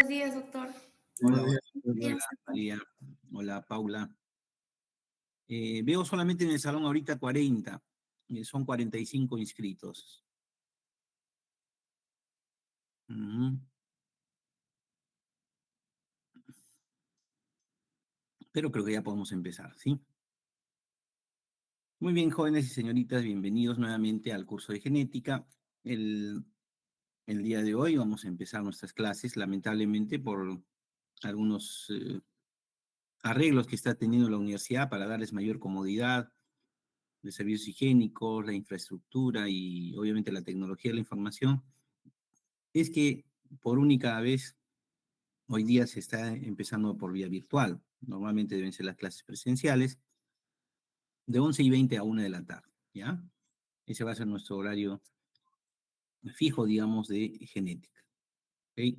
Buenos días, doctor. Hola, Buenos hola, días. Buenos hola, días, doctor. María. Hola, Paula. Veo solamente en el salón ahorita 40. Son 45 inscritos. Ujú. Pero creo que ya podemos empezar, ¿sí? Muy bien, jóvenes y señoritas, bienvenidos nuevamente al curso de genética. El, el día de hoy vamos a empezar nuestras clases, lamentablemente, por algunos arreglos que está teniendo la universidad para darles mayor comodidad de servicios higiénicos, la infraestructura y obviamente la tecnología de la información. Es que por única vez hoy día se está empezando por vía virtual. Normalmente deben ser las clases presenciales de 11:20 a 1 de la tarde, ¿ya? Ese va a ser nuestro horario fijo, digamos, de genética, ¿ok?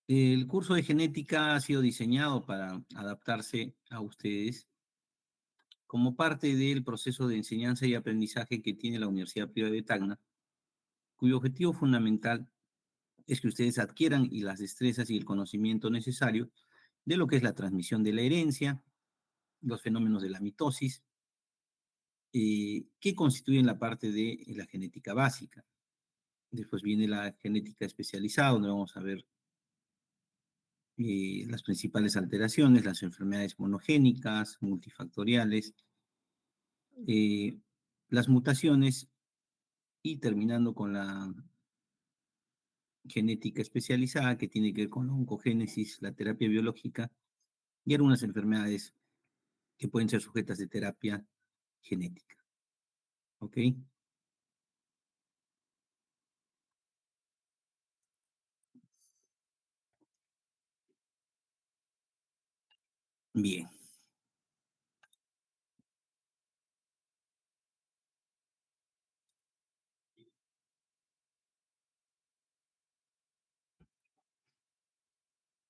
El curso de genética ha sido diseñado para adaptarse a ustedes como parte del proceso de enseñanza y aprendizaje que tiene la Universidad Privada de Tacna, cuyo objetivo fundamental es que ustedes adquieran y las destrezas y el conocimiento necesario de lo que es la transmisión de la herencia, los fenómenos de la mitosis, que constituyen la parte de la genética básica. Después viene la genética especializada, donde vamos a ver las principales alteraciones, las enfermedades monogénicas, multifactoriales, eh, las mutaciones y terminando con la genética especializada que tiene que ver con la oncogénesis, la terapia biológica y algunas enfermedades que pueden ser sujetas de terapia genética. ¿Ok? Bien.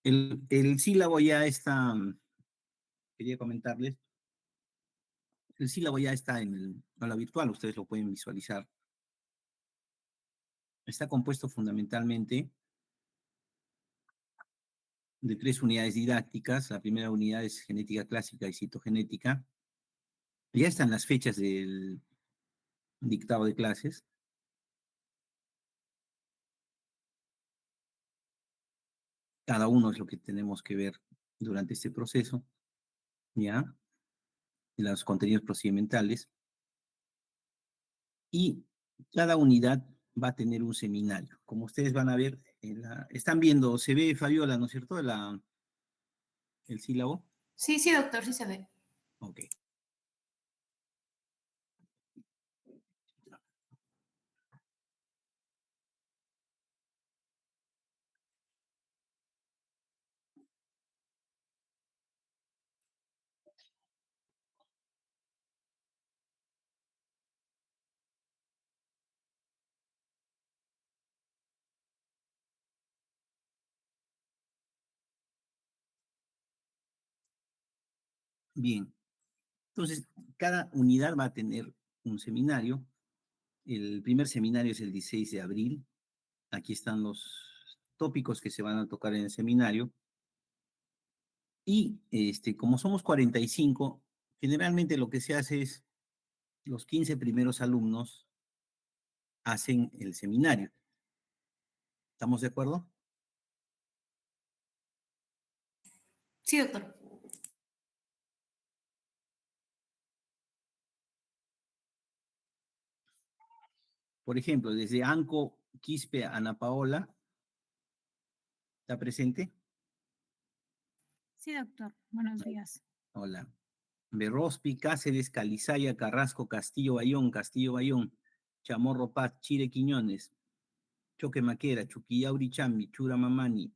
El sílabo ya está, quería comentarles, el sílabo ya está en el aula virtual, ustedes lo pueden visualizar. Está compuesto fundamentalmente de 3 unidades didácticas. La primera unidad es genética clásica y citogenética. Ya están las fechas del dictado de clases. Cada uno es lo que tenemos que ver durante este proceso, ¿ya? Los contenidos procedimentales. Y cada unidad va a tener un seminario. Como ustedes van a ver, están viendo, se ve, Fabiola, ¿no es cierto? El sílabo. Sí, sí, doctor, sí se ve. Ok. Bien. Entonces, cada unidad va a tener un seminario. El primer seminario es el 16 de abril. Aquí están los tópicos que se van a tocar en el seminario. Y como somos 45, generalmente lo que se hace es los 15 primeros alumnos hacen el seminario. ¿Estamos de acuerdo? Sí, doctor. Por ejemplo, desde Anco, Quispe, Ana Paola, ¿está presente? Sí, doctor. Buenos días. Hola. Berrospi, Cáceres, Calizaya, Carrasco, Castillo Bayón, Chamorro Paz, Chire Quiñones, Choque Maquera, Chuquillauri Chambi, Chura Mamani,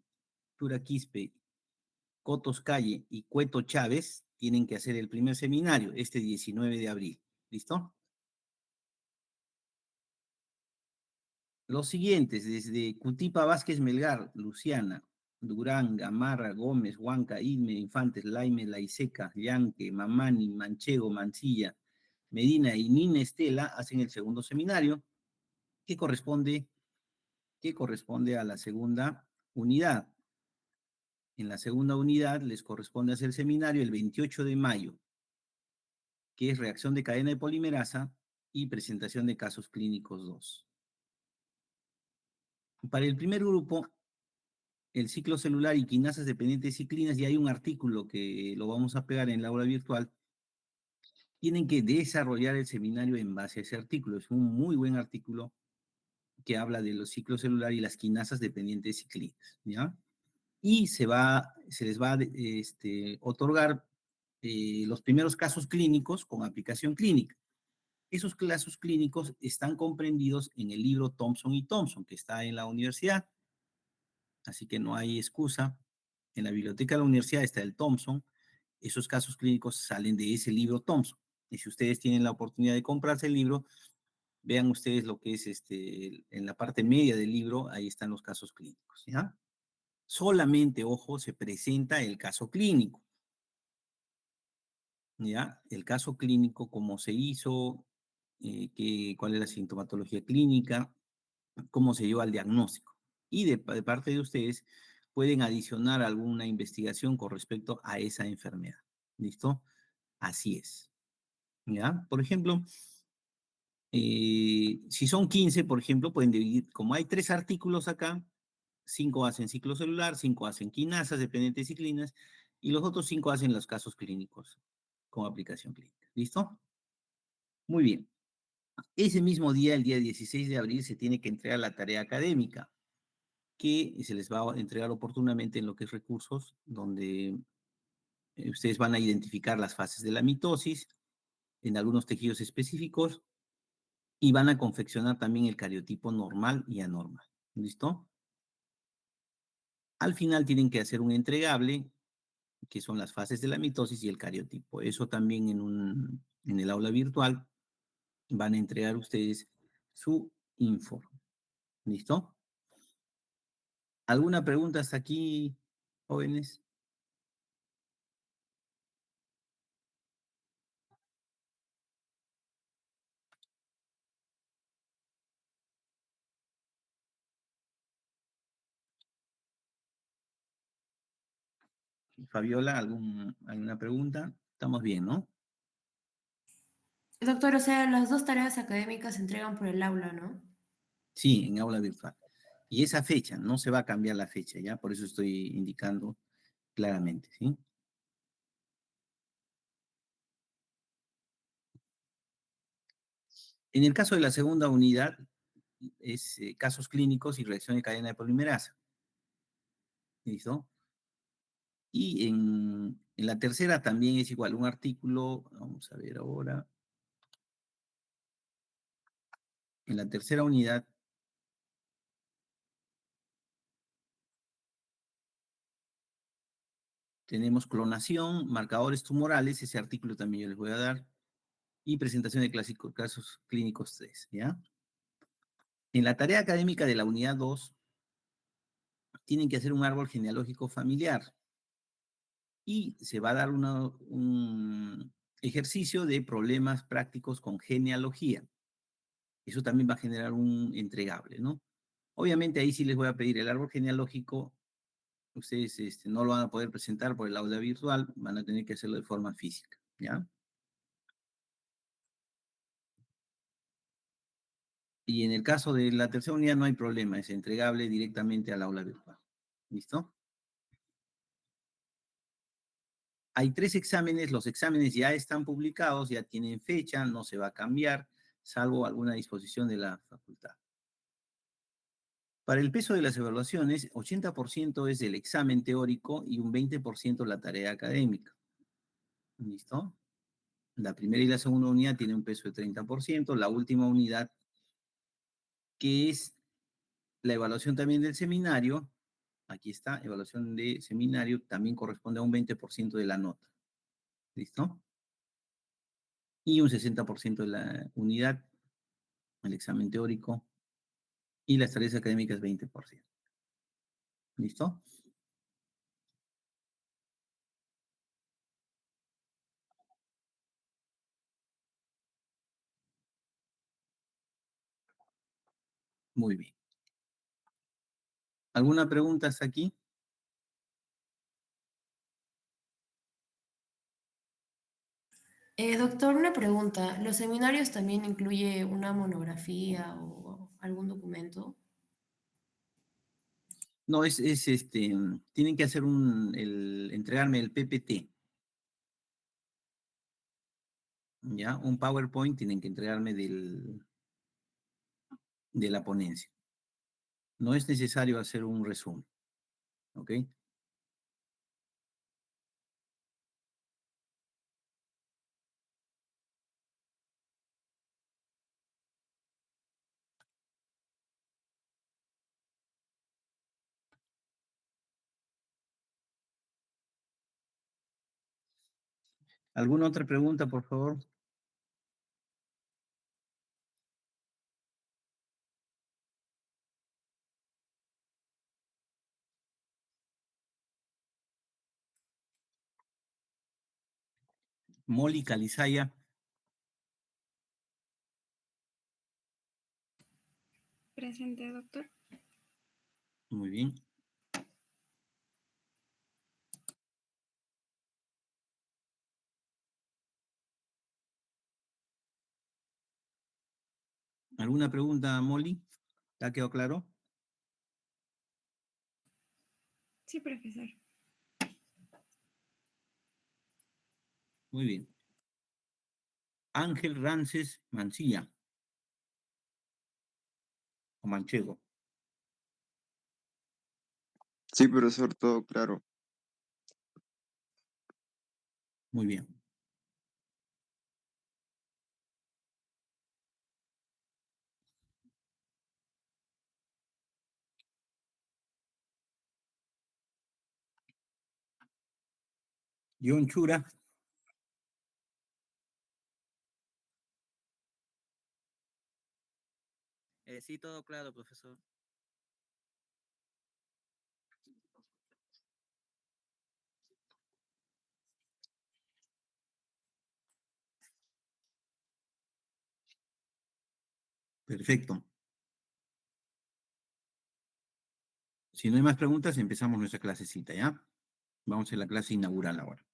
Chura Quispe, Cotos Calle y Cueto Chávez tienen que hacer el primer seminario este 19 de abril. ¿Listo? Los siguientes, desde Cutipa Vázquez Melgar, Luciana, Durán, Gamarra, Gómez, Huanca, Ilme, Infantes, Laime, Laiseca, Yanque, Mamani, Manchego, Mancilla, Medina y Nina Estela hacen el segundo seminario, que corresponde que corresponde a la segunda unidad. En la segunda unidad les corresponde hacer seminario el 28 de mayo, que es reacción de cadena de polimerasa y presentación de casos clínicos 2. Para el primer grupo, el ciclo celular y quinasas dependientes de ciclinas, y hay un artículo que lo vamos a pegar en la aula virtual, tienen que desarrollar el seminario en base a ese artículo. Es un muy buen artículo que habla de los ciclos celular y las quinasas dependientes de ciclinas, ¿ya? Y se les va a otorgar los primeros casos clínicos con aplicación clínica. Esos casos clínicos están comprendidos en el libro Thompson y Thompson, que está en la universidad, así que no hay excusa. En la biblioteca de la universidad está el Thompson. Esos casos clínicos salen de ese libro Thompson. Y si ustedes tienen la oportunidad de comprarse el libro, vean ustedes lo que es en la parte media del libro, ahí están los casos clínicos, ¿ya? Solamente, ojo, se presenta el caso clínico, ¿ya? El caso clínico, cómo se hizo, cuál es la sintomatología clínica, cómo se lleva al diagnóstico. Y de parte de ustedes pueden adicionar alguna investigación con respecto a esa enfermedad. ¿Listo? Así es. ¿Ya? Por ejemplo, si son 15, por ejemplo, pueden dividir, como hay 3 artículos acá, 5 hacen ciclo celular, 5 hacen quinasas, dependientes ciclinas, y los otros 5 hacen los casos clínicos con aplicación clínica. ¿Listo? Muy bien. Ese mismo día, el día 16 de abril, se tiene que entregar la tarea académica, que se les va a entregar oportunamente en lo que es recursos, donde ustedes van a identificar las fases de la mitosis en algunos tejidos específicos y van a confeccionar también el cariotipo normal y anormal. ¿Listo? Al final tienen que hacer un entregable, que son las fases de la mitosis y el cariotipo. Eso también en el aula virtual van a entregar ustedes su informe. ¿Listo? ¿Alguna pregunta hasta aquí, jóvenes? Fabiola, ¿alguna pregunta? Estamos bien, ¿no? Doctor, o sea, las dos tareas académicas se entregan por el aula, ¿no? Sí, en aula virtual. Y esa fecha, no se va a cambiar la fecha, ¿ya? Por eso estoy indicando claramente, ¿sí? En el caso de la segunda unidad, es casos clínicos y reacción de cadena de polimerasa. ¿Listo? Y en la tercera también es igual, un artículo, vamos a ver ahora. En la tercera unidad tenemos clonación, marcadores tumorales, ese artículo también yo les voy a dar, y presentación de casos clínicos 3, ¿ya? En la tarea académica de la unidad 2, tienen que hacer un árbol genealógico familiar y se va a dar un ejercicio de problemas prácticos con genealogía. Eso también va a generar un entregable, ¿no? Obviamente ahí sí les voy a pedir el árbol genealógico. Ustedes no lo van a poder presentar por el aula virtual, van a tener que hacerlo de forma física, ¿ya? Y en el caso de la tercera unidad no hay problema, es entregable directamente al aula virtual. ¿Listo? Hay 3 exámenes, los exámenes ya están publicados, ya tienen fecha, no se va a cambiar, salvo alguna disposición de la facultad. Para el peso de las evaluaciones, 80% es el examen teórico y un 20% la tarea académica. ¿Listo? La primera y la segunda unidad tiene un peso de 30%, la última unidad, que es la evaluación también del seminario, aquí está, evaluación de seminario, también corresponde a un 20% de la nota. ¿Listo? Y un 60% de la unidad, el examen teórico, y las tareas académicas 20%. ¿Listo? Muy bien. ¿Alguna pregunta hasta aquí? Doctor, una pregunta. ¿Los seminarios también incluye una monografía o algún documento? No, tienen que hacer entregarme el PPT, ¿ya? Un PowerPoint tienen que entregarme de la ponencia. No es necesario hacer un resumen, ¿ok? ¿Alguna otra pregunta, por favor? Molly Calizaya. Presente, doctor. Muy bien. ¿Alguna pregunta, Molly? ¿Ya quedó claro? Sí, profesor. Muy bien. Ángel Rances Mancilla. O Manchego. Sí, profesor, todo claro. Muy bien. John Chura. Sí, todo claro, profesor. Perfecto. Si no hay más preguntas, empezamos nuestra clasecita, ¿ya? Vamos a la clase inaugural ahora.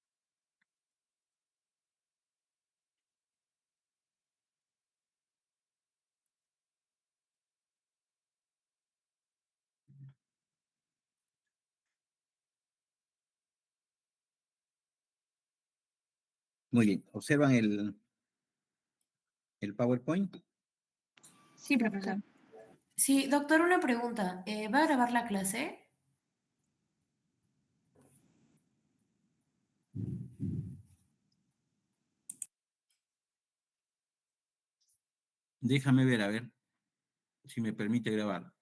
Muy bien. ¿Observan el PowerPoint? Sí, profesor. Sí, doctor, una pregunta. ¿Va a grabar la clase? Déjame ver, a ver, si me permite grabar.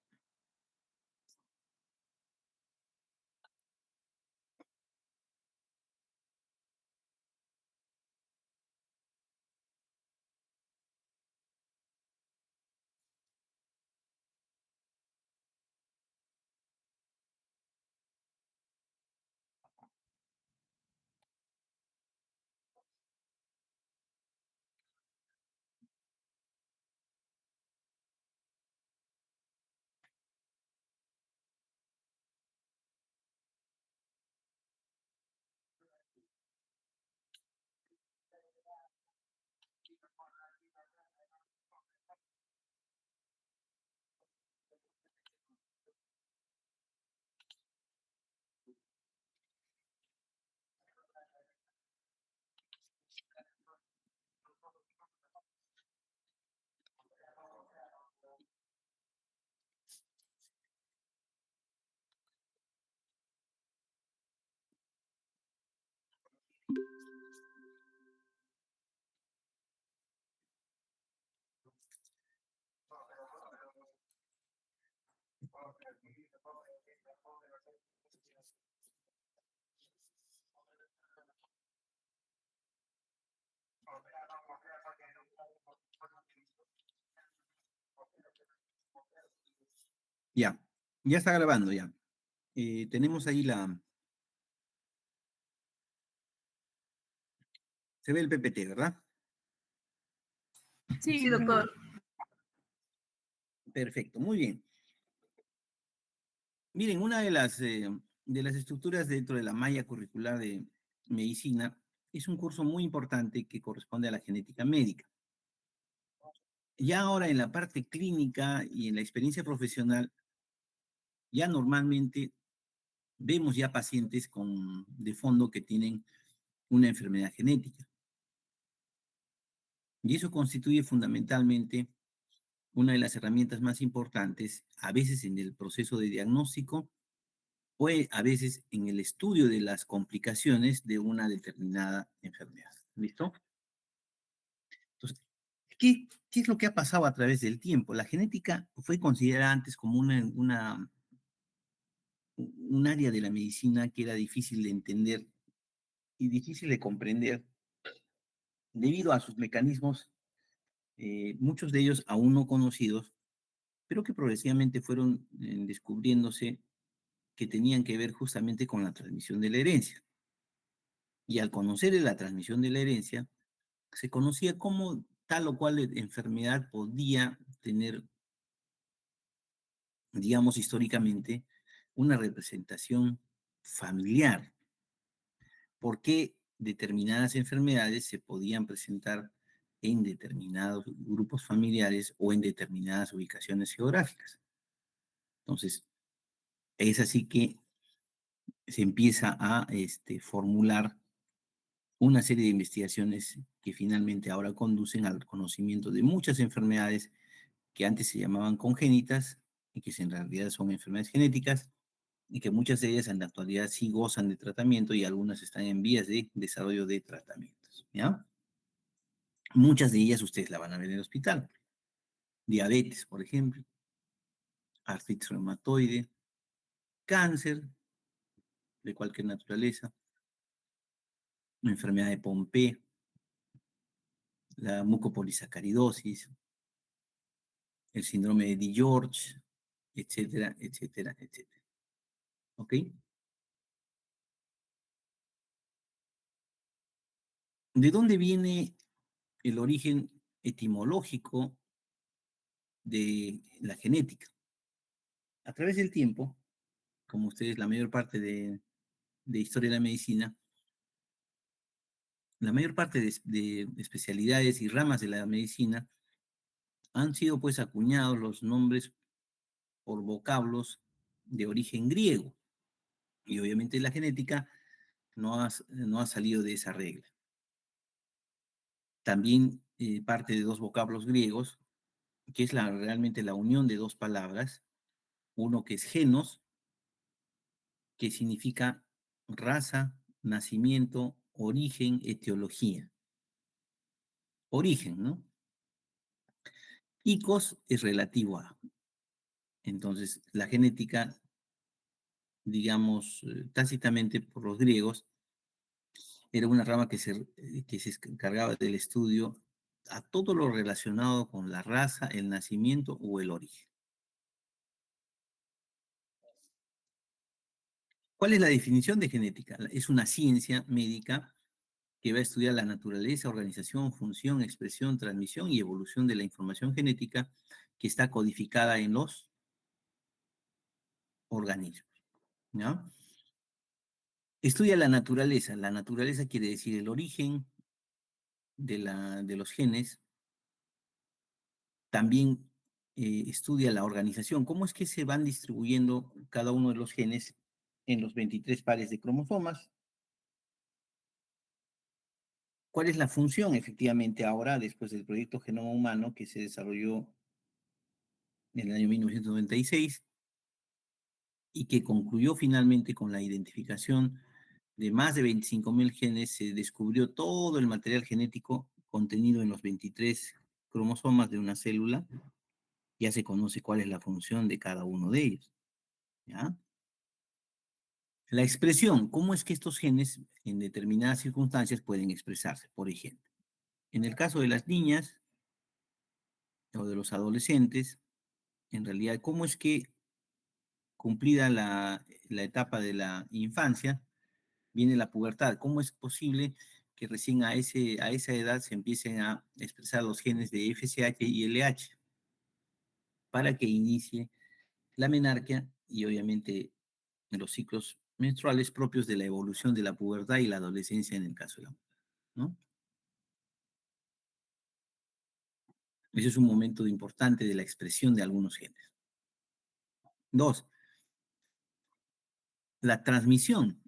Ya, ya está grabando ya. Tenemos ahí se ve el PPT, ¿verdad? Sí, Sí, doctor. Perfecto, muy bien. Miren, una de las estructuras dentro de la malla curricular de medicina es un curso muy importante que corresponde a la genética médica. Ya ahora en la parte clínica y en la experiencia profesional, ya normalmente vemos ya pacientes de fondo que tienen una enfermedad genética. Y eso constituye fundamentalmente una de las herramientas más importantes, a veces en el proceso de diagnóstico o a veces en el estudio de las complicaciones de una determinada enfermedad. ¿Listo? Entonces, ¿qué es lo que ha pasado a través del tiempo? La genética fue considerada antes como un área de la medicina que era difícil de entender y difícil de comprender debido a sus mecanismos, muchos de ellos aún no conocidos, pero que progresivamente fueron descubriéndose que tenían que ver justamente con la transmisión de la herencia. Y al conocer la transmisión de la herencia, se conocía cómo tal o cual enfermedad podía tener, digamos, históricamente, una representación familiar. ¿Por qué determinadas enfermedades se podían presentar en determinados grupos familiares o en determinadas ubicaciones geográficas? Entonces, es así que se empieza a formular una serie de investigaciones que finalmente ahora conducen al conocimiento de muchas enfermedades que antes se llamaban congénitas y que en realidad son enfermedades genéticas y que muchas de ellas en la actualidad sí gozan de tratamiento y algunas están en vías de desarrollo de tratamientos, ¿ya? Muchas de ellas ustedes la van a ver en el hospital. Diabetes, por ejemplo, artritis reumatoide, cáncer de cualquier naturaleza, una enfermedad de Pompe, la mucopolisacaridosis, el síndrome de Di-George, etcétera, etcétera, etcétera. ¿Ok? ¿De dónde viene el origen etimológico de la genética? A través del tiempo, como ustedes la mayor parte de historia de la medicina, la mayor parte de especialidades y ramas de la medicina han sido pues acuñados los nombres por vocablos de origen griego. Y obviamente la genética no ha salido de esa regla. También parte de dos vocablos griegos, que es realmente la unión de dos palabras, uno que es genos, que significa raza, nacimiento, origen, etiología. Origen, ¿no? Icos es relativo a. Entonces, la genética, digamos, tácitamente por los griegos, era una rama que se encargaba del estudio a todo lo relacionado con la raza, el nacimiento o el origen. ¿Cuál es la definición de genética? Es una ciencia médica que va a estudiar la naturaleza, organización, función, expresión, transmisión y evolución de la información genética que está codificada en los organismos, ¿no? Estudia la naturaleza. La naturaleza quiere decir el origen de los genes. También estudia la organización. ¿Cómo es que se van distribuyendo cada uno de los genes en los 23 pares de cromosomas? ¿Cuál es la función efectivamente ahora, después del proyecto Genoma Humano que se desarrolló en el año 1996 y que concluyó finalmente con la identificación de más de 25.000 genes? Se descubrió todo el material genético contenido en los 23 cromosomas de una célula. Ya se conoce cuál es la función de cada uno de ellos, ¿ya? La expresión, ¿cómo es que estos genes en determinadas circunstancias pueden expresarse? Por ejemplo, en el caso de las niñas o de los adolescentes, en realidad, ¿cómo es que cumplida la etapa de la infancia, viene la pubertad? ¿Cómo es posible que recién a esa edad se empiecen a expresar los genes de FSH y LH para que inicie la menarquia y obviamente los ciclos menstruales propios de la evolución de la pubertad y la adolescencia en el caso de la mujer, ¿no? Ese es un momento importante de la expresión de algunos genes. Dos, la transmisión.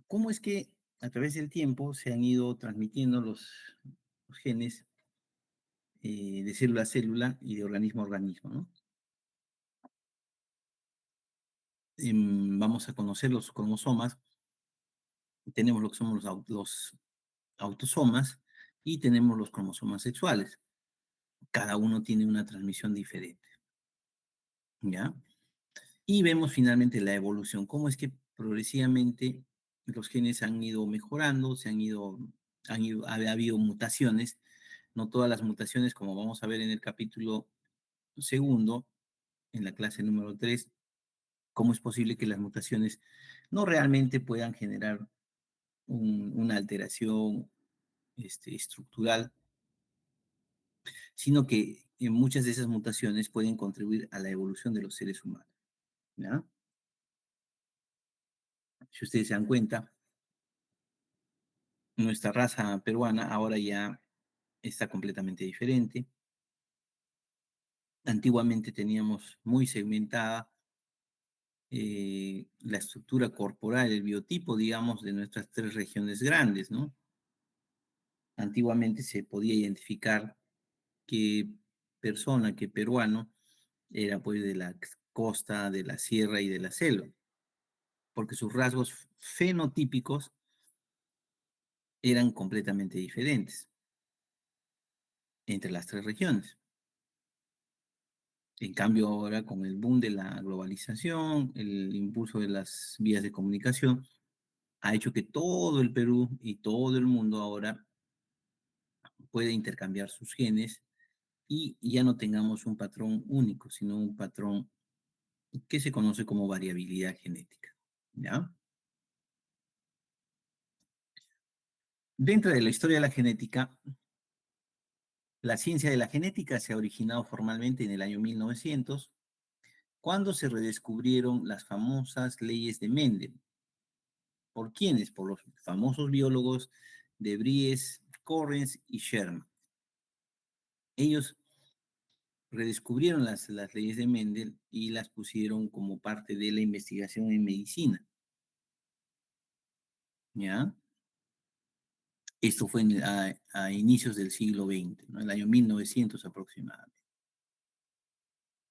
¿Cómo es que a través del tiempo se han ido transmitiendo los genes de célula a célula y de organismo a organismo, ¿no? Vamos a conocer los cromosomas. Tenemos lo que somos los autosomas y tenemos los cromosomas sexuales. Cada uno tiene una transmisión diferente, ¿ya? Y vemos finalmente la evolución, cómo es que progresivamente los genes han ido mejorando, ha habido mutaciones, no todas las mutaciones, como vamos a ver en el capítulo segundo, en la clase número 3, cómo es posible que las mutaciones no realmente puedan generar una alteración estructural, sino que muchas de esas mutaciones pueden contribuir a la evolución de los seres humanos, ¿ya? Si ustedes se dan cuenta, nuestra raza peruana ahora ya está completamente diferente. Antiguamente teníamos muy segmentada la estructura corporal, el biotipo, digamos, de nuestras 3 regiones grandes, ¿no? Antiguamente se podía identificar qué persona, qué peruano, era pues de la costa, de la sierra y de la selva, porque sus rasgos fenotípicos eran completamente diferentes entre las 3 regiones. En cambio, ahora con el boom de la globalización, el impulso de las vías de comunicación, ha hecho que todo el Perú y todo el mundo ahora pueda intercambiar sus genes y ya no tengamos un patrón único, sino un patrón que se conoce como variabilidad genética, ¿ya? Dentro de la historia de la genética, la ciencia de la genética se ha originado formalmente en el año 1900, cuando se redescubrieron las famosas leyes de Mendel. ¿Por quiénes? Por los famosos biólogos de Vries, Correns y Sherman. Ellos redescubrieron las leyes de Mendel y las pusieron como parte de la investigación en medicina, ¿ya? Esto fue a inicios del siglo XX, ¿no? El año 1900 aproximadamente.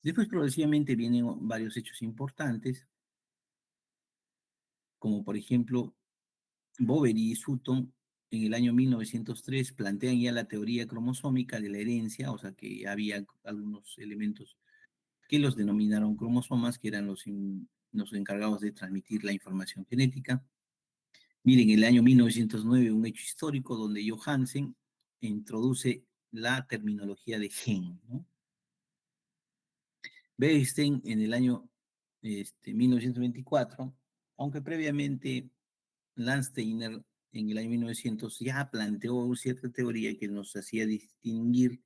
Después, progresivamente, vienen varios hechos importantes, como por ejemplo, Boveri y Sutton en el año 1903 plantean ya la teoría cromosómica de la herencia, o sea que había algunos elementos que los denominaron cromosomas, que eran los encargados de transmitir la información genética. Miren, en el año 1909, un hecho histórico donde Johansen introduce la terminología de gen, ¿no? Wettstein en el año 1924, aunque previamente Landsteiner en el año 1900 ya planteó cierta teoría que nos hacía distinguir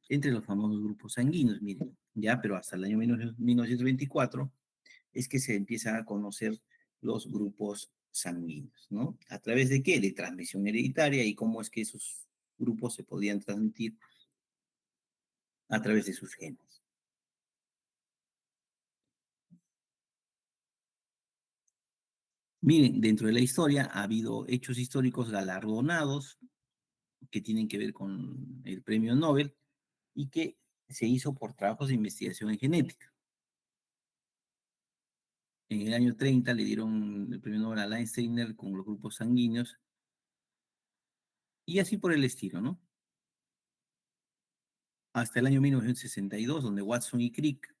entre los famosos grupos sanguíneos, miren, ya, pero hasta el año 1924 es que se empiezan a conocer los grupos sanguíneos, ¿no? ¿A través de qué? De transmisión hereditaria y cómo es que esos grupos se podían transmitir a través de sus genes. Miren, dentro de la historia ha habido hechos históricos galardonados que tienen que ver con el premio Nobel y que se hizo por trabajos de investigación en genética. En el año 30 le dieron el premio Nobel a Landsteiner con los grupos sanguíneos y así por el estilo, ¿no? Hasta el año 1962, donde Watson y Crick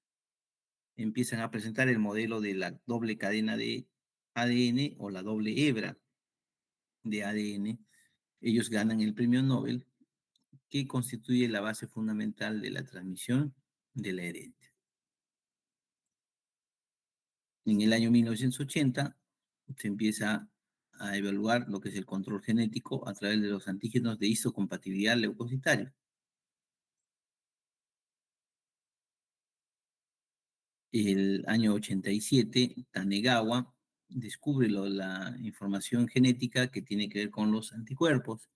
empiezan a presentar el modelo de la doble cadena de ADN o la doble hebra de ADN. Ellos ganan el premio Nobel, que constituye la base fundamental de la transmisión de la herencia. En el año 1980 se empieza a evaluar lo que es el control genético a través de los antígenos de histocompatibilidad leucocitaria. el año 87, Tanegawa descubre la información genética que tiene que ver con los anticuerpos,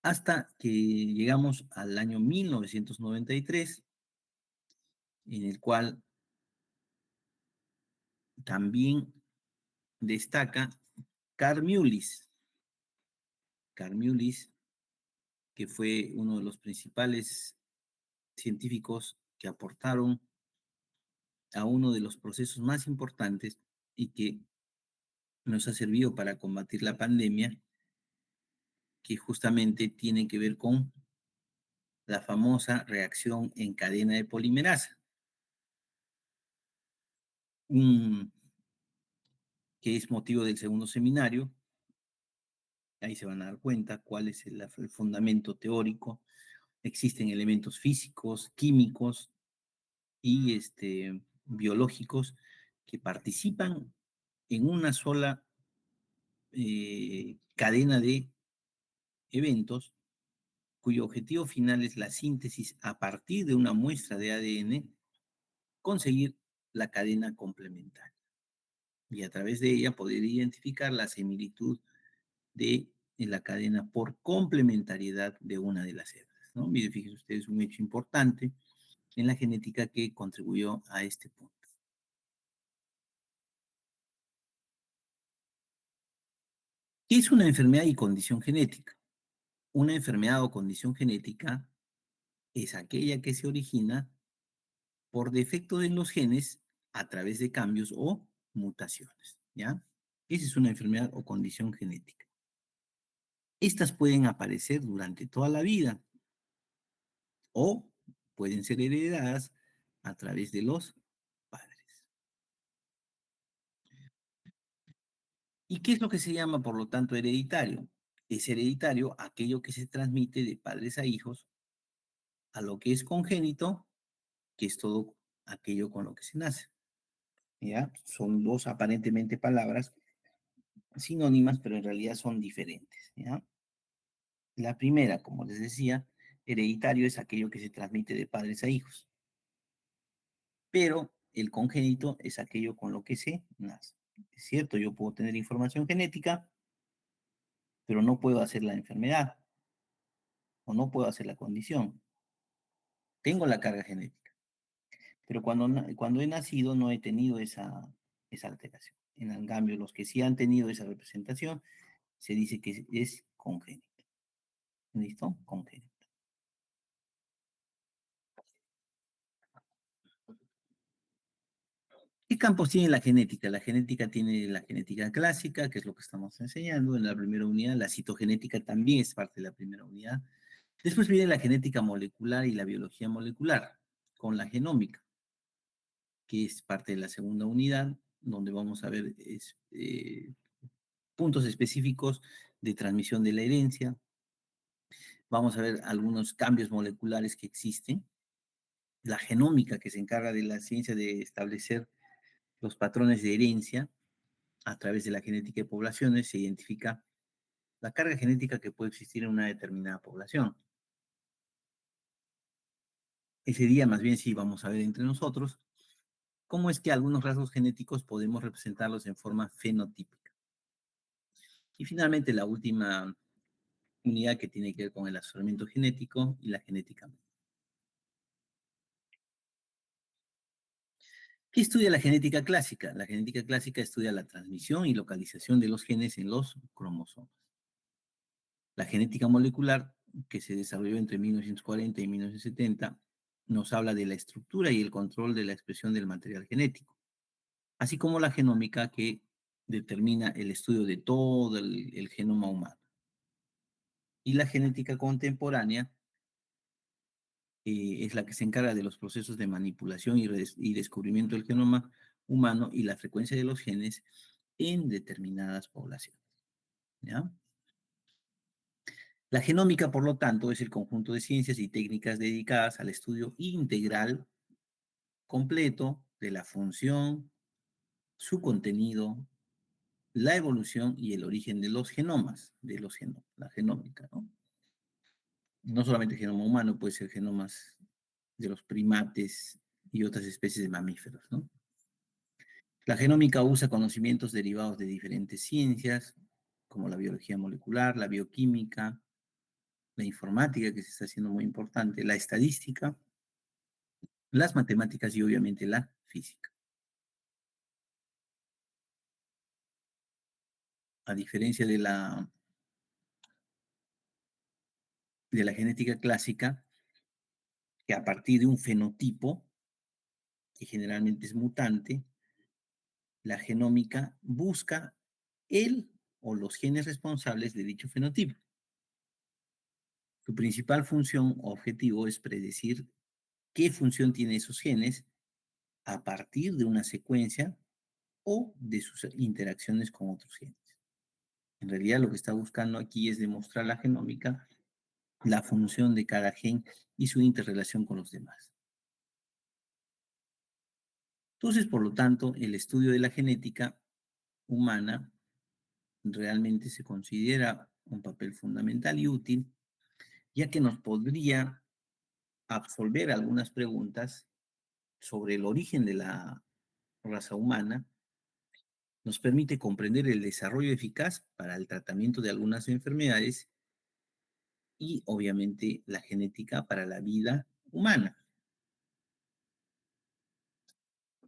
hasta que llegamos al año 1993, en el cual también destaca Carl Mullis. Carl Mullis, que fue uno de los principales científicos que aportaron a uno de los procesos más importantes y que nos ha servido para combatir la pandemia, que justamente tiene que ver con la famosa reacción en cadena de polimerasa, que es motivo del segundo seminario. Ahí se van a dar cuenta cuál es el fundamento teórico. Existen elementos físicos, químicos y biológicos que participan en una sola cadena de eventos cuyo objetivo final es la síntesis a partir de una muestra de ADN, conseguir la cadena complementaria y a través de ella poder identificar la similitud de la cadena por complementariedad de una de las hebras, ¿no? Miren, fíjense ustedes, un hecho importante en la genética que contribuyó a este punto. ¿Qué es una enfermedad y condición genética? Una enfermedad o condición genética es aquella que se origina por defecto de los genes a través de cambios o mutaciones, ¿ya? Esa es una enfermedad o condición genética. Estas pueden aparecer durante toda la vida o pueden ser heredadas a través de los padres. ¿Y qué es lo que se llama, por lo tanto, hereditario? Es hereditario aquello que se transmite de padres a hijos, a lo que es congénito, que es todo aquello con lo que se nace. ¿Ya? Son dos aparentemente palabras sinónimas, pero en realidad son diferentes. ¿Ya? La primera, como les decía, hereditario es aquello que se transmite de padres a hijos, pero el congénito es aquello con lo que se nace. Es cierto, yo puedo tener información genética, pero no puedo hacer la enfermedad o no puedo hacer la condición. Tengo la carga genética, pero cuando he nacido no he tenido esa alteración. En cambio, los que sí han tenido esa representación, se dice que es congénito. ¿Listo? Congénito. ¿Qué campos tiene la genética? La genética tiene la genética clásica, que es lo que estamos enseñando en la primera unidad. La citogenética también es parte de la primera unidad. Después viene la genética molecular y la biología molecular, con la genómica, que es parte de la segunda unidad, donde vamos a ver puntos específicos de transmisión de la herencia. Vamos a ver algunos cambios moleculares que existen. La genómica, que se encarga de la ciencia de establecer los patrones de herencia a través de la genética de poblaciones, se identifica la carga genética que puede existir en una determinada población. Ese día, más bien, sí vamos a ver entre nosotros cómo es que algunos rasgos genéticos podemos representarlos en forma fenotípica. Y finalmente, la última unidad que tiene que ver con el asesoramiento genético y la genética. ¿Qué estudia la genética clásica? La genética clásica estudia la transmisión y localización de los genes en los cromosomas. La genética molecular, que se desarrolló entre 1940 y 1970, nos habla de la estructura y el control de la expresión del material genético, así como la genómica, que determina el estudio de todo el genoma humano. Y la genética contemporánea es la que se encarga de los procesos de manipulación y descubrimiento del genoma humano y la frecuencia de los genes en determinadas poblaciones. ¿Ya? La genómica, por lo tanto, es el conjunto de ciencias y técnicas dedicadas al estudio integral, completo, de la función, su contenido, la evolución y el origen de los genomas, la genómica, ¿no? No solamente el genoma humano, puede ser genomas de los primates, y otras especies de mamíferos, ¿no? La genómica usa conocimientos derivados de diferentes ciencias, como la biología molecular, la bioquímica, la informática, que se está haciendo muy importante, la estadística, las matemáticas y obviamente la física. A diferencia de la genética clásica, que a partir de un fenotipo, que generalmente es mutante, la genómica busca el o los genes responsables de dicho fenotipo. Su principal función o objetivo es predecir qué función tienen esos genes a partir de una secuencia o de sus interacciones con otros genes. En realidad lo que está buscando aquí es demostrar la genómica, la función de cada gen y su interrelación con los demás. Entonces, por lo tanto, el estudio de la genética humana realmente se considera un papel fundamental y útil, ya que nos podría absolver algunas preguntas sobre el origen de la raza humana, nos permite comprender el desarrollo eficaz para el tratamiento de algunas enfermedades y obviamente la genética para la vida humana.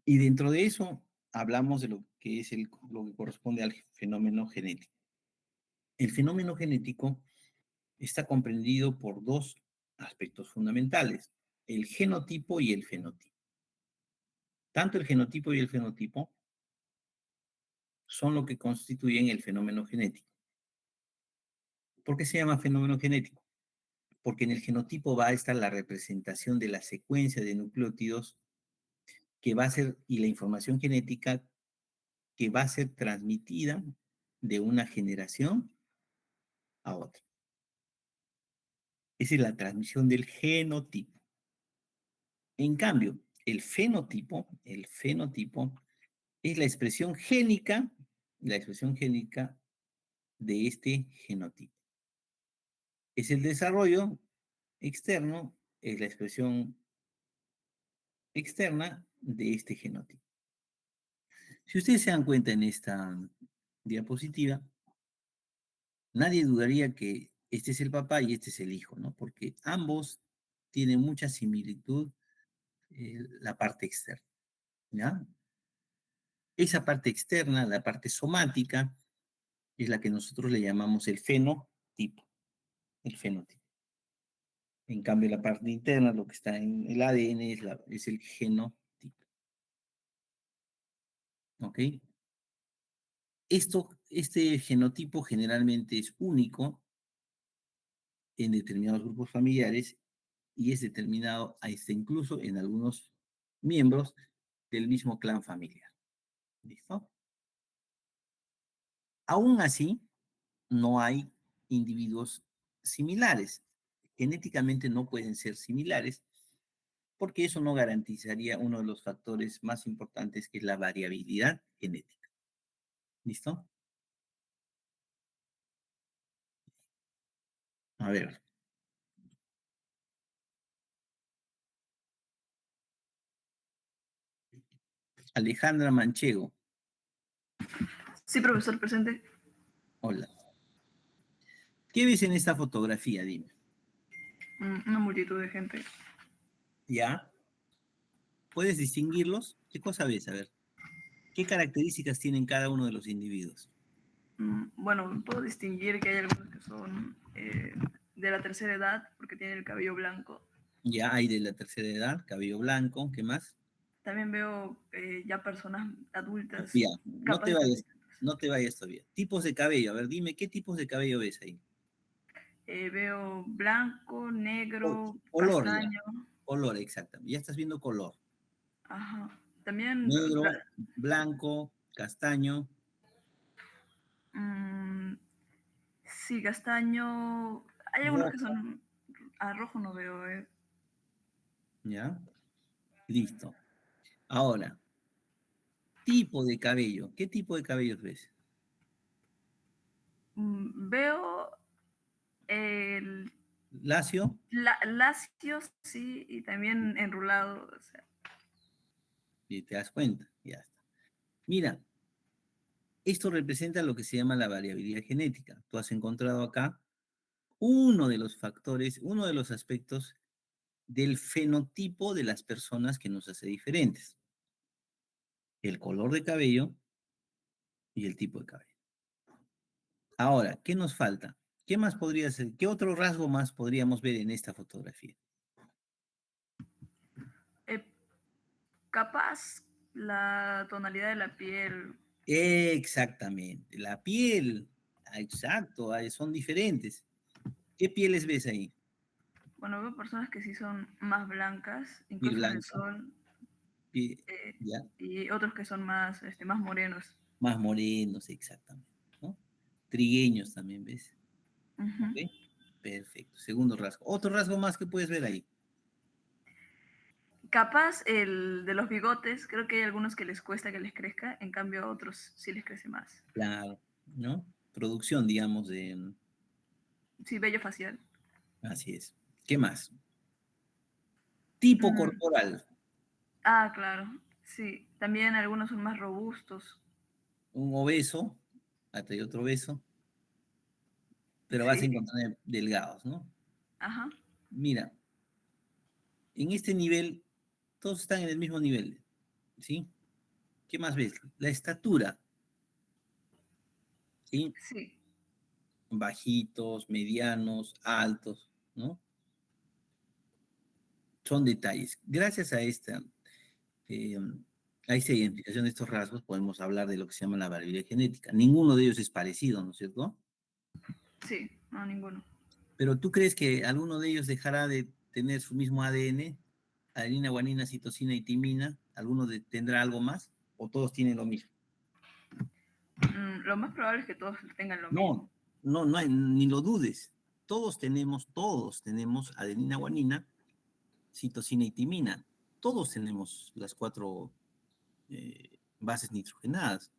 Y dentro de eso hablamos de lo que es lo que corresponde al fenómeno genético. El fenómeno genético está comprendido por dos aspectos fundamentales, el genotipo y el fenotipo. Tanto el genotipo y el fenotipo son lo que constituyen el fenómeno genético. ¿Por qué se llama fenómeno genético? Porque en el genotipo va a estar la representación de la secuencia de nucleótidos que va a ser, y la información genética que va a ser transmitida de una generación a otra. Esa es la transmisión del genotipo. En cambio, el fenotipo es la expresión génica de este genotipo. Es el desarrollo externo, es la expresión externa de este genotipo. Si ustedes se dan cuenta en esta diapositiva, nadie dudaría que este es el papá y este es el hijo, ¿no? Porque ambos tienen mucha similitud la parte externa, ¿ya? Esa parte externa, la parte somática, es la que nosotros le llamamos el fenotipo, el fenotipo. En cambio, la parte interna, lo que está en el ADN, es el genotipo. ¿Ok? Este genotipo generalmente es único en determinados grupos familiares y es determinado incluso en algunos miembros del mismo clan familiar. ¿Listo? Aún así, no hay individuos similares. Genéticamente no pueden ser similares porque eso no garantizaría uno de los factores más importantes que es la variabilidad genética. ¿Listo? A ver. Alejandra Manchego. Sí, profesor, presente. Hola. ¿Qué ves en esta fotografía? Dime. Una multitud de gente. ¿Ya? ¿Puedes distinguirlos? ¿Qué cosa ves? A ver. ¿Qué características tienen cada uno de los individuos? Bueno, puedo distinguir que hay algunos que son de la tercera edad porque tienen el cabello blanco. Ya hay de la tercera edad, cabello blanco, ¿qué más? También veo ya personas adultas Ya, capaces de... no te vayas todavía. Tipos de cabello, a ver, dime, ¿qué tipos de cabello ves ahí? Veo blanco, negro, Color, ya. castaño. Color, exactamente. Ya estás viendo color. Ajá. También Negro, blanco, castaño. sí, castaño. Hay algunos que Rojo. son a rojo, no veo. ¿Ya? Listo. Ahora, tipo de cabello. ¿Qué tipo de cabellos ves? Veo el Lacio. lacio, sí, y también enrulado. O sea. Y te das cuenta, ya está. Mira, esto representa lo que se llama la variabilidad genética. Tú has encontrado acá uno de los factores, uno de los aspectos del fenotipo de las personas que nos hace diferentes. El color de cabello y el tipo de cabello. Ahora, ¿qué nos falta? ¿Qué más podría ser? ¿Qué otro rasgo más podríamos ver en esta fotografía? Eh, Capaz la tonalidad de la piel. Exactamente, la piel. Exacto, son diferentes. ¿Qué pieles ves ahí? Bueno, veo personas que sí son más blancas, Piel incluso en el blanca, sol, piel, eh, ya, y otros que son más, más morenos. más morenos, exactamente, ¿no? Trigueños también, ¿ves? Ujú. ¿Ok? Perfecto. Segundo rasgo. Otro rasgo más que puedes ver ahí. Capaz el de los bigotes, creo que hay algunos que les cuesta que les crezca, en cambio a otros sí les crece más. Claro, ¿no? Producción, digamos, de... Sí, vello facial. Así es. ¿Qué más? Tipo Mm, corporal. claro, sí. También algunos son más robustos. Un obeso, hasta hay otro obeso, pero vas a Sí, encontrar delgados, ¿no? ajá. Mira, en este nivel, todos están en el mismo nivel, ¿sí? ¿Qué más ves? La estatura, ¿sí? Sí, Bajitos, medianos, altos, ¿no? Son detalles. Gracias eh, a esta identificación de estos rasgos, podemos hablar de lo que se llama la variabilidad genética. Ninguno de ellos es parecido, ¿no es cierto? sí, no, ninguno. Pero ¿tú crees que alguno de ellos dejará de tener su mismo ADN? Adenina, guanina, citosina y timina. ¿Tendrá algo más? ¿O todos tienen lo mismo? Lo más probable es que todos tengan lo mismo. No, ni lo dudes. Todos tenemos adenina, guanina, citosina y timina. Todos tenemos las cuatro bases nitrogenadas.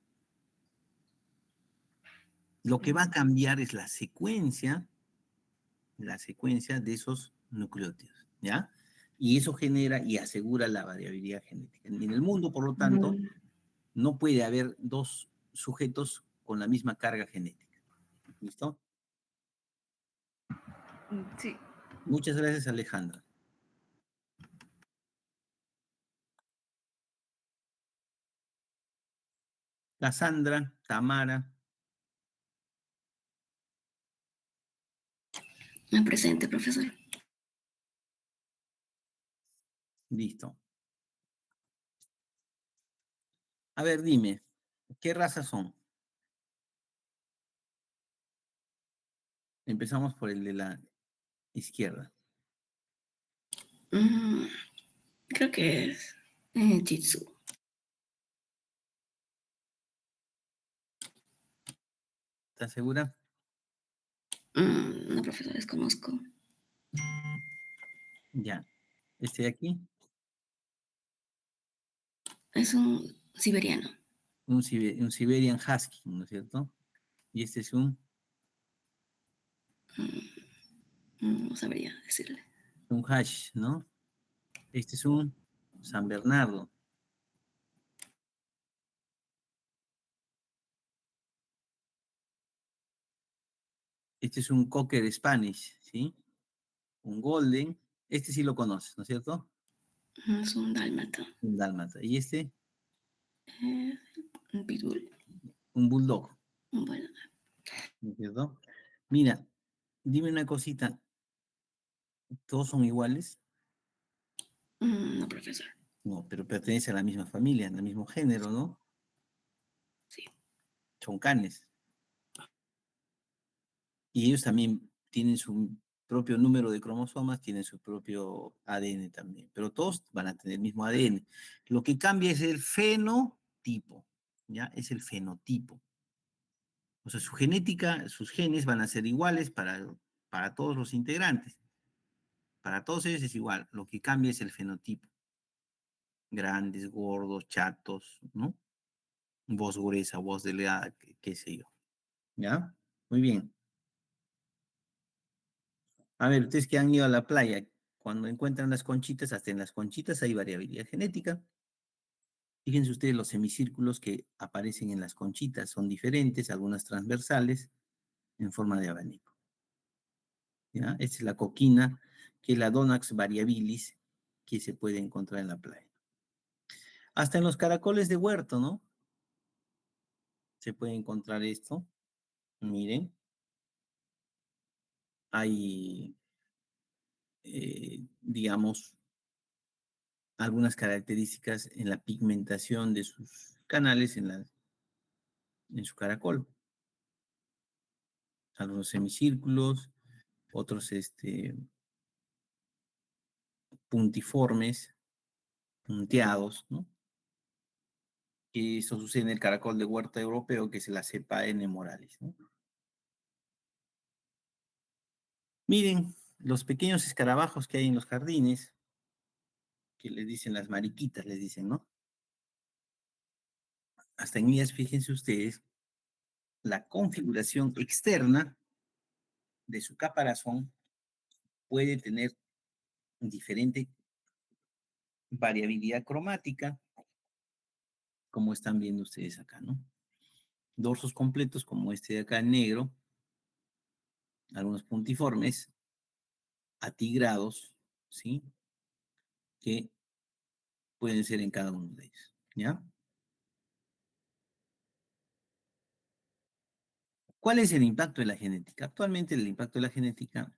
Lo que va a Mm, cambiar es la secuencia de esos nucleótidos, ¿ya? Y eso genera y asegura la variabilidad genética. En el mundo, por lo tanto, no puede haber dos sujetos con la misma carga genética. ¿Listo? sí. Muchas gracias, Alejandra. Cassandra, Tamara, Me presente, profesor. listo. A ver, dime, ¿qué razas son? Empezamos por el de la izquierda. Mm, creo que es Jitsu. ¿Estás segura? No, profesor, desconozco. Ya. Este de aquí, Es un siberiano. un Siberian Husky, ¿no es cierto? Y este es No sabría decirle. un Hash, ¿no? Este es un San Bernardo. Este es un Cocker Spanish, ¿sí? Un Golden. Este sí lo conoces, ¿no es cierto? Es un dálmata. Un Dálmata. Y este, Es un pitbull. un Bulldog, Bueno, ¿no es cierto? Mira, dime una cosita. ¿Todos son iguales? no, profesor. No, pero pertenecen a la misma familia, al mismo género, ¿no? Sí. Son canes. Y ellos también tienen su propio número de cromosomas, tienen su propio ADN también, pero todos van a tener el mismo ADN. Lo que cambia es el fenotipo, ¿ya? Es el fenotipo. O sea, su genética, sus genes van a ser iguales para todos los integrantes. Para todos ellos es igual. Lo que cambia es el fenotipo. Grandes, gordos, chatos, ¿no? Voz gruesa, voz delgada, qué sé yo. ¿Ya? Muy bien. A ver, ustedes que han ido a la playa, cuando encuentran las conchitas, hasta en las conchitas hay variabilidad genética. Fíjense ustedes los semicírculos que aparecen en las conchitas, son diferentes, algunas transversales, en forma de abanico. ¿Ya? Esta es la coquina, que es la Donax variabilis, que se puede encontrar en la playa. Hasta en los caracoles de huerto, ¿no? Se puede encontrar esto. Miren, hay, digamos, algunas características en la pigmentación de sus canales en su caracol. Algunos semicírculos, otros puntiformes, punteados, ¿no? Y eso sucede en el caracol de huerta europeo, que es la cepa N. moralis, ¿no? Miren los pequeños escarabajos que hay en los jardines, que les dicen las mariquitas, les dicen, ¿no? Hasta en ellas, fíjense ustedes, la configuración externa de su caparazón puede tener diferente variabilidad cromática, como están viendo ustedes acá, ¿no? Dorsos completos, como este de acá en negro, algunos puntiformes, atigrados, ¿sí? Que pueden ser en cada uno de ellos, ¿ya? ¿Cuál es el impacto de la genética? Actualmente el impacto de la genética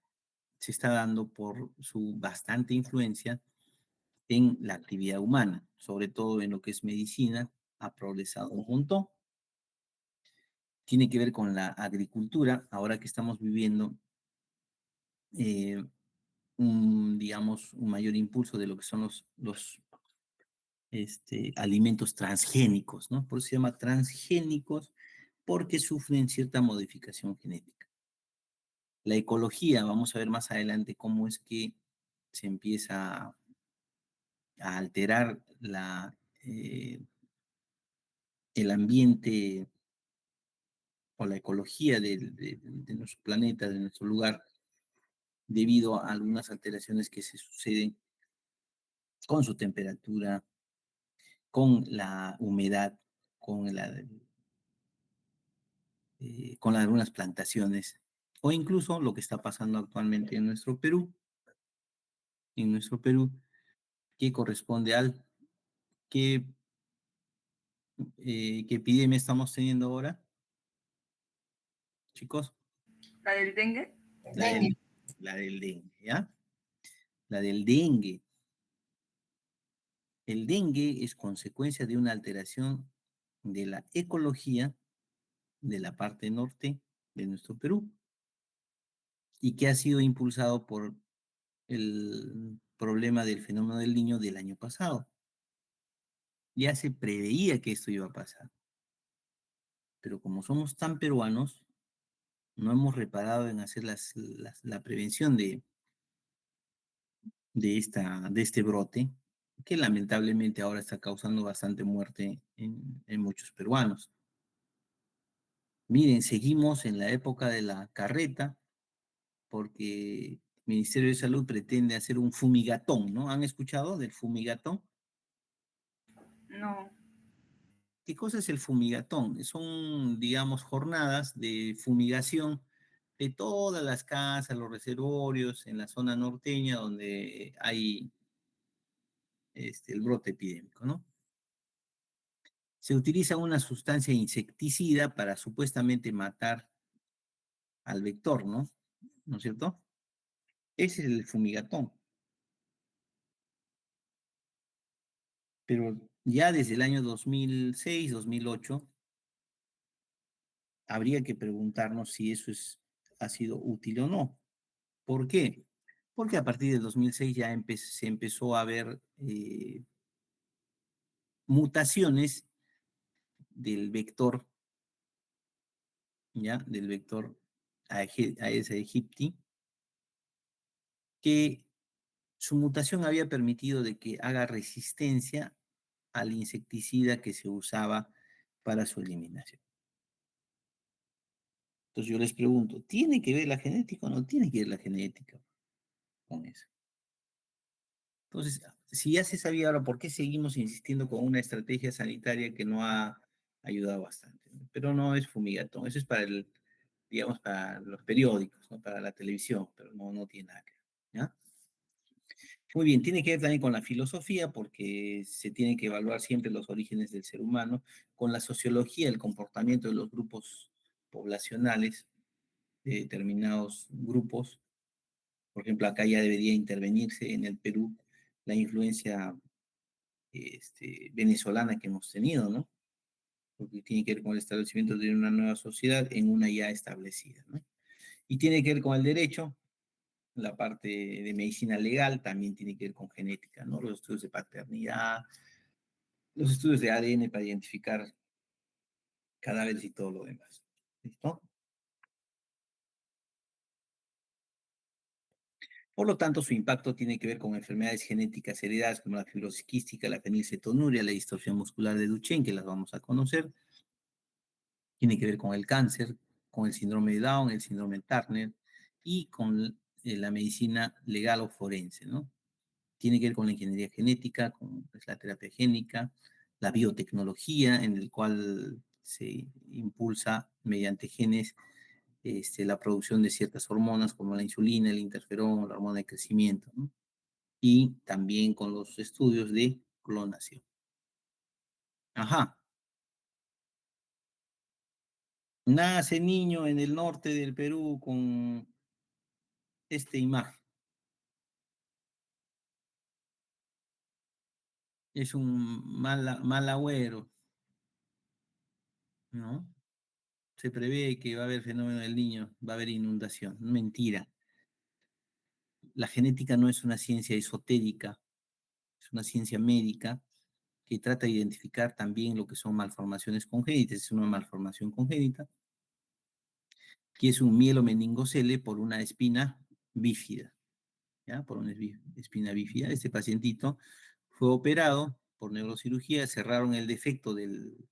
se está dando por su bastante influencia en la actividad humana, sobre todo en lo que es medicina, ha progresado un montón. Tiene que ver con la agricultura, ahora que estamos viviendo eh, digamos, un mayor impulso de lo que son los alimentos transgénicos, ¿no? Por eso se llama transgénicos, porque sufren cierta modificación genética. La ecología, vamos a ver más adelante cómo es que se empieza a alterar el ambiente o la ecología de nuestro planeta, de nuestro lugar, debido a algunas alteraciones que se suceden con su temperatura, con la humedad, con con algunas plantaciones, o incluso lo que está pasando actualmente en nuestro Perú, que corresponde al qué, qué epidemia estamos teniendo ahora, chicos. La del dengue. La del, la del dengue, ¿ya? La del dengue. El dengue es consecuencia de una alteración de la ecología de la parte norte de nuestro Perú y que ha sido impulsado por el problema del fenómeno del Niño del año pasado. Ya se preveía que esto iba a pasar, pero como somos tan peruanos, no hemos reparado en hacer la prevención de este brote, que lamentablemente ahora está causando bastante muerte en muchos peruanos. Miren, seguimos en la época de la carreta, porque el Ministerio de Salud pretende hacer un fumigatón, ¿no? ¿Han escuchado del fumigatón? No. ¿Qué cosa es el fumigatón? Son, digamos, jornadas de fumigación de todas las casas, los reservorios en la zona norteña donde hay el brote epidémico, ¿no? Se utiliza una sustancia insecticida para supuestamente matar al vector, ¿no? ¿No es cierto? Ese es el fumigatón. Pero ya desde el año 2006, 2008, habría que preguntarnos si eso ha sido útil o no. ¿Por qué? Porque a partir del 2006 ya se empezó a ver mutaciones del vector, ¿ya? Del vector Aedes aegypti, que su mutación había permitido de que haga resistencia al insecticida que se usaba para su eliminación. Entonces yo les pregunto, ¿tiene que ver la genética o no tiene que ver la genética con eso? Entonces, si ya se sabía ahora, ¿por qué seguimos insistiendo con una estrategia sanitaria que no ha ayudado bastante? ¿No? Pero no es fumigatón, eso es para digamos, para los periódicos, ¿no? Para la televisión, pero no tiene nada que ver, ¿ya? Muy bien, tiene que ver también con la filosofía, porque se tiene que evaluar siempre los orígenes del ser humano, con la sociología, el comportamiento de los grupos poblacionales, de determinados grupos. Por ejemplo, acá ya debería intervenirse en el Perú la influencia venezolana que hemos tenido, ¿no? Porque tiene que ver con el establecimiento de una nueva sociedad en una ya establecida, ¿no? Y tiene que ver con el derecho, la parte de medicina legal también tiene que ver con genética, ¿no? Los estudios de paternidad, los estudios de ADN para identificar cadáveres y todo lo demás. ¿Listo? Por lo tanto, su impacto tiene que ver con enfermedades genéticas heredadas como la fibrosis quística, la fenilcetonuria, la distorsión muscular de Duchenne, que las vamos a conocer. Tiene que ver con el cáncer, con el síndrome de Down, el síndrome de Turner y con la medicina legal o forense, ¿no? Tiene que ver con la ingeniería genética, con pues, la terapia génica, la biotecnología, en el cual se impulsa mediante genes la producción de ciertas hormonas como la insulina, el interferón, la hormona de crecimiento, ¿no? Y también con los estudios de clonación. Ajá. Nace niño en el norte del Perú con esta imagen. Es un mal agüero, ¿no? Se prevé que va a haber fenómeno del niño, va a haber inundación. Mentira. La genética no es una ciencia esotérica, es una ciencia médica que trata de identificar también lo que son malformaciones congénitas. Es una malformación congénita, que es un mielomeningocele por una espina bífida, ¿ya? Por una espina bífida. Este pacientito fue operado por neurocirugía, cerraron el defecto del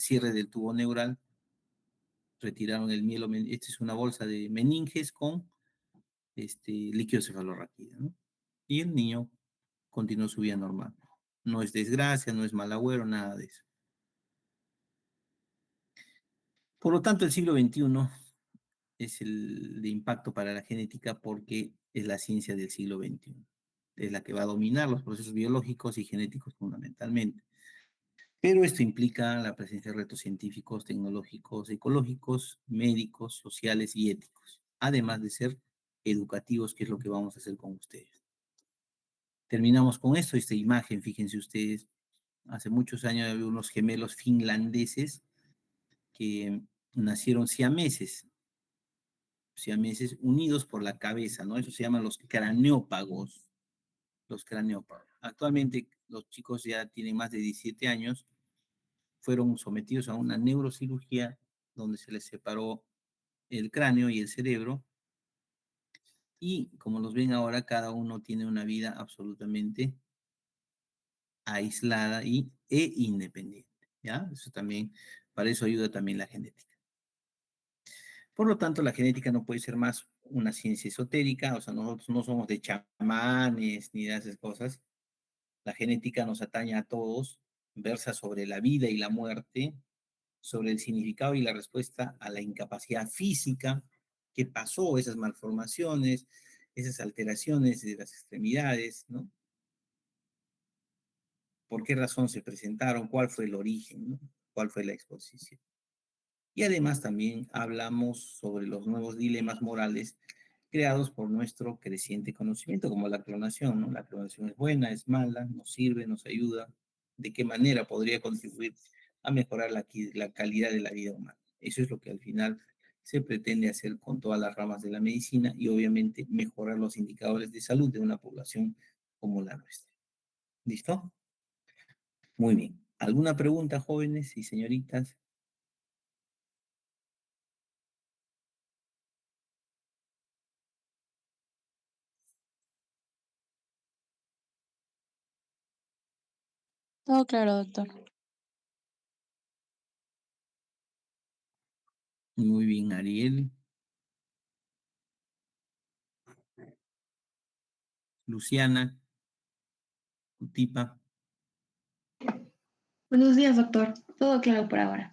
cierre del tubo neural, retiraron el mielomeningocele. Esta es una bolsa de meninges con líquido cefalorraquídeo, ¿no? Y el niño continuó su vida normal. No es desgracia, no es mal agüero, nada de eso. Por lo tanto, el siglo XXI es el de impacto para la genética porque es la ciencia del siglo XXI. Es la que va a dominar los procesos biológicos y genéticos fundamentalmente. Pero esto implica la presencia de retos científicos, tecnológicos, ecológicos, médicos, sociales y éticos, además de ser educativos, que es lo que vamos a hacer con ustedes. Terminamos con esto, esta imagen, fíjense ustedes, hace muchos años había unos gemelos finlandeses que nacieron siameses unidos por la cabeza, ¿no? Eso se llaman los craneópagos, los craneópagos. Actualmente los chicos ya tienen más de 17 años, fueron sometidos a una neurocirugía donde se les separó el cráneo y el cerebro y como los ven ahora, cada uno tiene una vida absolutamente aislada e independiente, ¿ya? Eso también, para eso ayuda también la genética. Por lo tanto, la genética no puede ser más una ciencia esotérica, o sea, nosotros no somos de chamanes ni de esas cosas. La genética nos atañe a todos, versa sobre la vida y la muerte, sobre el significado y la respuesta a la incapacidad física que pasó, esas malformaciones, esas alteraciones de las extremidades, ¿no? ¿Por qué razón se presentaron? ¿Cuál fue el origen? ¿No? ¿Cuál fue la exposición? Y además también hablamos sobre los nuevos dilemas morales creados por nuestro creciente conocimiento, como la clonación, ¿no? La clonación es buena, es mala, nos sirve, nos ayuda, de qué manera podría contribuir a mejorar la calidad de la vida humana. Eso es lo que al final se pretende hacer con todas las ramas de la medicina y obviamente mejorar los indicadores de salud de una población como la nuestra. ¿Listo? Muy bien. ¿Alguna pregunta, jóvenes y señoritas? Todo claro, doctor. Muy bien, Ariel. Luciana. Tipa. Buenos días, doctor. Todo claro por ahora.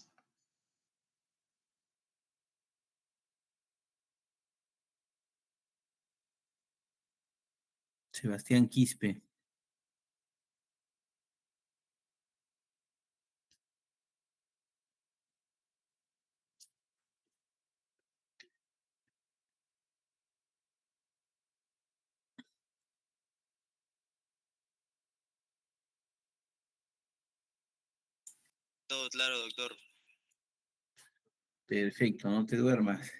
Sebastián Quispe. Todo claro, doctor. Perfecto, no te duermas.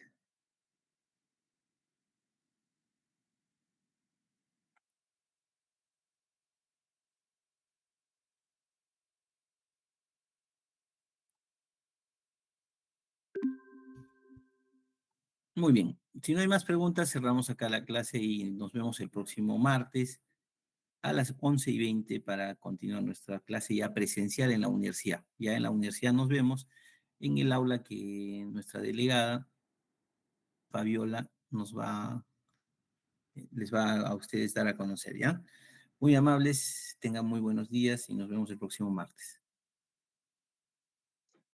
Muy bien. Si no hay más preguntas, cerramos acá la clase y nos vemos el próximo martes a las 11:20 para continuar nuestra clase ya presencial en la universidad. Ya en la universidad nos vemos en el aula que nuestra delegada, Fabiola, les va a ustedes dar a conocer, ¿ya? Muy amables, tengan muy buenos días y nos vemos el próximo martes.